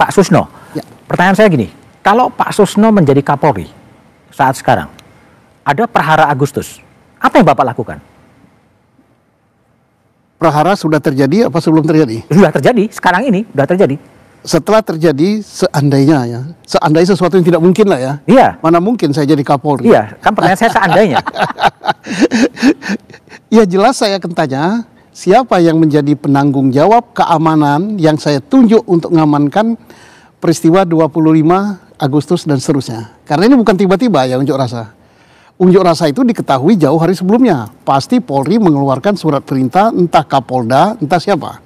Pak Susno. Ya. Pertanyaan saya gini, kalau Pak Susno menjadi Kapolri saat sekarang, ada Prahara Agustus, apa yang Bapak lakukan? Prahara sudah terjadi apa sebelum terjadi? Sudah terjadi, sekarang ini sudah terjadi. Setelah terjadi, seandainya ya, seandainya sesuatu yang tidak mungkin lah ya. Iya. Mana mungkin saya jadi Kapolri? Iya, kan pertanyaan saya seandainya. Ya jelas saya akan tanya, siapa yang menjadi penanggung jawab keamanan yang saya tunjuk untuk mengamankan peristiwa 25 Agustus dan seterusnya. Karena ini bukan tiba-tiba ya unjuk rasa. Unjuk rasa itu diketahui jauh hari sebelumnya. Pasti Polri mengeluarkan surat perintah, entah Kapolda, entah siapa.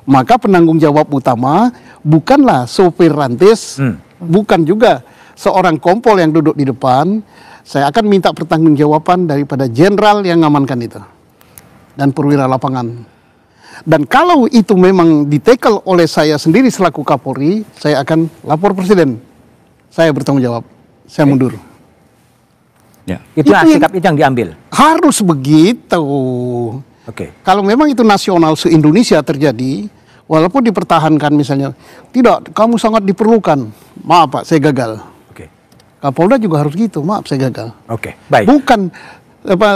Maka penanggung jawab utama bukanlah sopir rantis, bukan juga seorang kompol yang duduk di depan. Saya akan minta pertanggungjawaban daripada jenderal yang mengamankan itu dan perwira lapangan. Dan kalau itu memang ditekel oleh saya sendiri selaku Kapolri, saya akan lapor Presiden. Saya bertanggung jawab, saya mundur. Ya. Itu sikap itu yang diambil. Harus begitu. Oke. Kalau memang itu nasional se-Indonesia terjadi, walaupun dipertahankan misalnya, tidak, kamu sangat diperlukan. Maaf Pak, saya gagal. Oke. Kapolda juga harus gitu, maaf saya gagal. Oke, baik. Bukan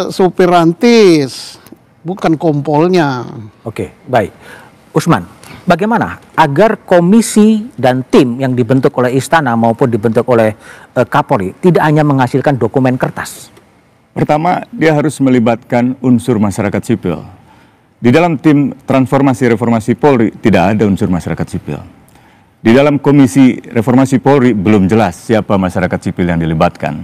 sopir rantis, bukan kompolnya. Oke, baik. Usman, bagaimana agar komisi dan tim yang dibentuk oleh Istana maupun dibentuk oleh Kapolri tidak hanya menghasilkan dokumen kertas? Pertama, dia harus melibatkan unsur masyarakat sipil. Di dalam tim transformasi reformasi Polri tidak ada unsur masyarakat sipil. Di dalam komisi reformasi Polri belum jelas siapa masyarakat sipil yang dilibatkan.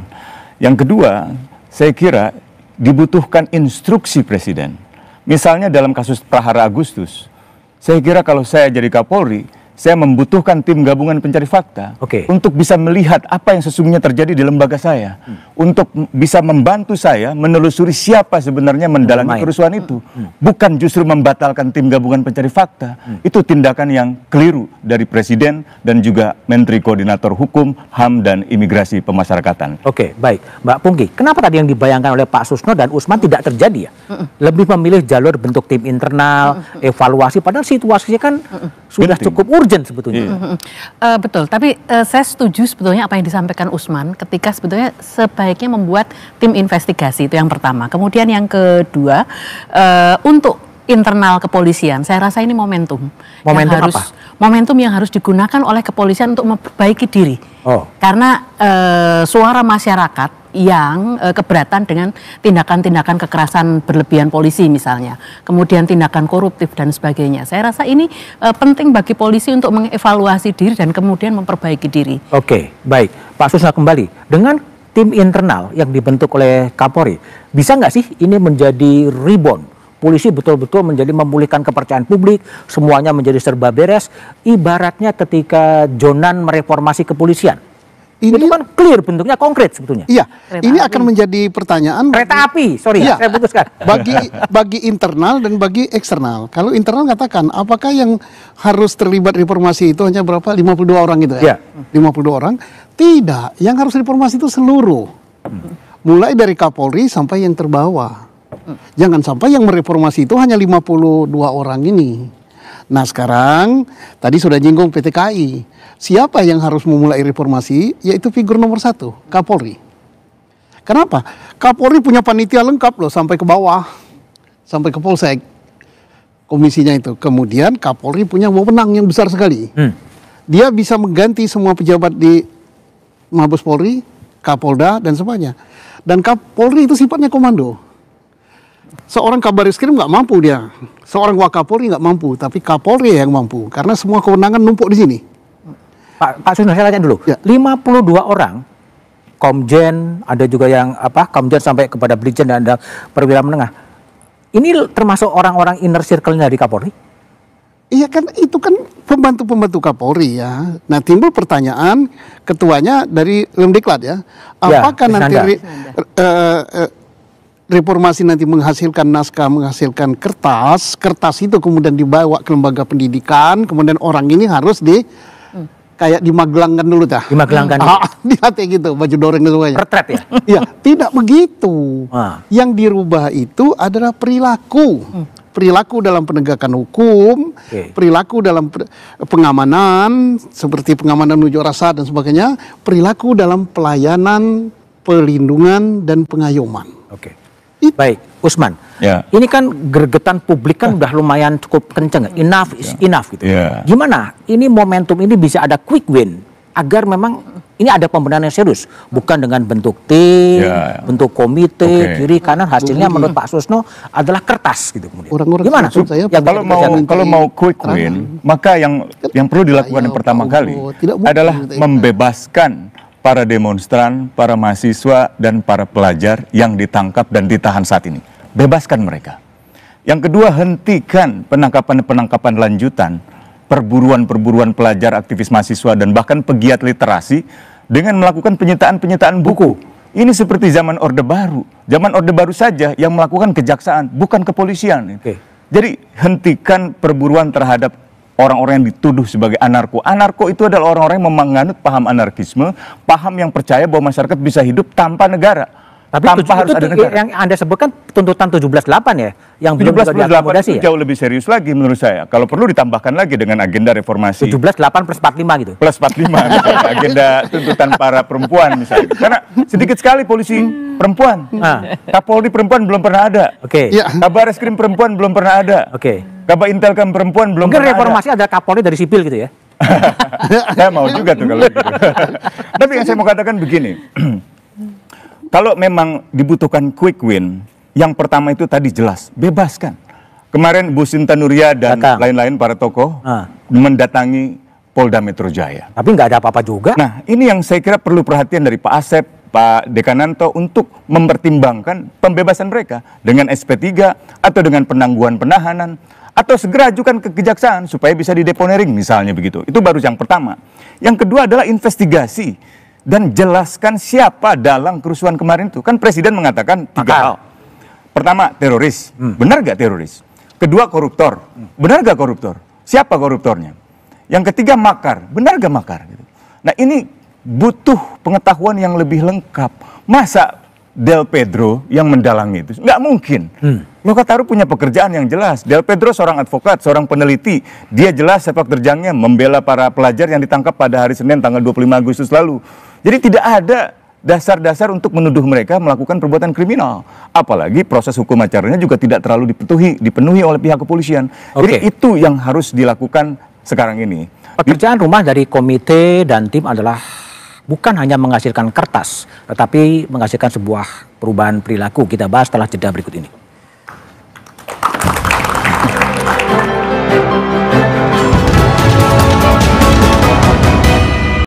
Yang kedua, saya kira dibutuhkan instruksi Presiden. Misalnya dalam kasus Prahara Agustus, saya kira kalau saya jadi Kapolri, saya membutuhkan tim gabungan pencari fakta untuk bisa melihat apa yang sesungguhnya terjadi di lembaga saya, untuk bisa membantu saya menelusuri siapa sebenarnya mendalangi kerusuhan itu, bukan justru membatalkan tim gabungan pencari fakta. Itu tindakan yang keliru dari Presiden dan juga Menteri Koordinator Hukum, HAM dan Imigrasi Pemasyarakatan. Oke, baik, Mbak Pungki. Kenapa tadi yang dibayangkan oleh Pak Susno dan Usman tidak terjadi ya? Lebih memilih jalur bentuk tim internal, evaluasi, padahal situasinya kan sudah cukup urgent sebetulnya. Betul, tapi saya setuju sebetulnya apa yang disampaikan Usman ketika sebetulnya sebaiknya membuat tim investigasi, itu yang pertama. Kemudian yang kedua, untuk internal kepolisian, saya rasa ini momentum. Momentum apa? Momentum yang harus digunakan oleh kepolisian untuk memperbaiki diri. Karena suara masyarakat yang keberatan dengan tindakan-tindakan kekerasan berlebihan polisi misalnya, kemudian tindakan koruptif dan sebagainya. Saya rasa ini penting bagi polisi untuk mengevaluasi diri dan kemudian memperbaiki diri. Oke, baik. Pak Susno kembali. Dengan tim internal yang dibentuk oleh Kapolri, bisa nggak sih ini menjadi rebound? Polisi betul-betul menjadi memulihkan kepercayaan publik, semuanya menjadi serba beres, ibaratnya ketika Jonan mereformasi kepolisian. Itu kan clear bentuknya, konkret sebetulnya. Iya, ini akan menjadi pertanyaan. Kereta api, sorry, saya putuskan. Bagi internal dan bagi eksternal. Kalau internal katakan, apakah yang harus terlibat reformasi itu hanya berapa? 52 orang gitu ya? 52 orang. Tidak, yang harus reformasi itu seluruh. Mulai dari Kapolri sampai yang terbawah. Jangan sampai yang mereformasi itu hanya 52 orang ini. Nah sekarang, tadi sudah nyinggung PT KAI. Siapa yang harus memulai reformasi? Yaitu figur nomor 1, Kapolri. Kenapa? Kapolri punya panitia lengkap loh sampai ke bawah. Sampai ke Polsek. Komisinya itu. Kemudian Kapolri punya wewenang yang besar sekali. Dia bisa mengganti semua pejabat di Mabes Polri, Kapolda dan sebagainya. Dan Kapolri itu sifatnya komando. Seorang Kabariskim nggak mampu dia. Seorang Wakapolri nggak mampu. Tapi Kapolri yang mampu. Karena semua kewenangan numpuk di sini. Pak Susno, saya tanya dulu. 52 orang, Komjen, ada juga yang Komjen sampai kepada Brigjen dan ada perwira menengah. Ini termasuk orang-orang inner circle-nya di Kapolri? Iya kan, itu kan pembantu-pembantu Kapolri ya. Nah timbul pertanyaan, ketuanya dari Lemdiklat ya. Apakah nanti reformasi nanti menghasilkan naskah, menghasilkan kertas itu kemudian dibawa ke lembaga pendidikan, kemudian orang ini harus kayak di Magelang kan dulu Di Magelang kan. Dilatih gitu, baju doreng dan semuanya. Retret ya? Iya, tidak begitu. Yang dirubah itu adalah perilaku. Perilaku dalam penegakan hukum, perilaku dalam pengamanan, seperti pengamanan unjuk rasa dan sebagainya, perilaku dalam pelayanan, pelindungan, dan pengayoman. Oke. Baik, Usman. Ya. Ini kan gregetan publik kan udah lumayan cukup kenceng. Enough is enough gitu. Ya. Gimana ini momentum ini bisa ada quick win agar memang ini ada pembenahan yang serius, bukan dengan bentuk tim, bentuk komite, kiri kanan, hasilnya menurut Pak Susno adalah kertas gitu kemudian. Gimana? Kalau mau quick win, maka yang perlu dilakukan yang pertama kali adalah membebaskan para demonstran, para mahasiswa, dan para pelajar yang ditangkap dan ditahan saat ini. Bebaskan mereka. Yang kedua, hentikan penangkapan-penangkapan lanjutan, perburuan-perburuan pelajar, aktivis mahasiswa, dan bahkan pegiat literasi dengan melakukan penyitaan-penyitaan buku. Ini seperti zaman Orde Baru. Zaman Orde Baru saja yang melakukan kejaksaan, bukan kepolisian. Jadi hentikan perburuan terhadap orang-orang yang dituduh sebagai anarko. Anarko itu adalah orang-orang yang menganut paham anarkisme, paham yang percaya bahwa masyarakat bisa hidup tanpa negara. Tapi tanpa harus ada negara. Yang Anda sebutkan tuntutan 17.8 ya, yang belum juga diakomodasi ya? Jauh lebih serius lagi menurut saya. Kalau perlu ditambahkan lagi dengan agenda reformasi. 17.8 plus 45 gitu? Plus 45, agenda tuntutan para perempuan misalnya. Karena sedikit sekali polisi perempuan. Kapolri perempuan belum pernah ada. Kabar Reskrim perempuan belum pernah ada. Kabar Intelkam perempuan belum pernah ada. Mungkin reformasi ada Kapolri dari sipil gitu ya? Saya mau juga tuh kalau gitu. Tapi yang saya mau katakan begini. Kalau memang dibutuhkan quick win, yang pertama itu tadi jelas, bebaskan. Kemarin Bu Sinta Nuria dan lain-lain para tokoh mendatangi Polda Metro Jaya. Tapi nggak ada apa-apa juga. Nah, ini yang saya kira perlu perhatian dari Pak Asep, Pak Dekananto untuk mempertimbangkan pembebasan mereka dengan SP3 atau dengan penangguhan penahanan atau segera ajukan ke kejaksaan supaya bisa dideponering misalnya begitu. Itu baru yang pertama. Yang kedua adalah investigasi. Dan jelaskan siapa dalam kerusuhan kemarin itu. Kan Presiden mengatakan 3 hal. Pertama, teroris. Benar gak teroris? Kedua, koruptor. Benar gak koruptor? Siapa koruptornya? Yang ketiga, makar. Benar gak makar? Nah ini butuh pengetahuan yang lebih lengkap. Masa Del Pedro yang mendalangi itu? Nggak mungkin. Lokataru punya pekerjaan yang jelas. Del Pedro seorang advokat, seorang peneliti. Dia jelas sepak terjangnya membela para pelajar yang ditangkap pada hari Senin tanggal 25 Agustus lalu. Jadi tidak ada dasar-dasar untuk menuduh mereka melakukan perbuatan kriminal. Apalagi proses hukum acaranya juga tidak terlalu dipenuhi oleh pihak kepolisian. Jadi itu yang harus dilakukan sekarang ini. Pekerjaan rumah dari komite dan tim adalah bukan hanya menghasilkan kertas, tetapi menghasilkan sebuah perubahan perilaku. Kita bahas setelah jeda berikut ini.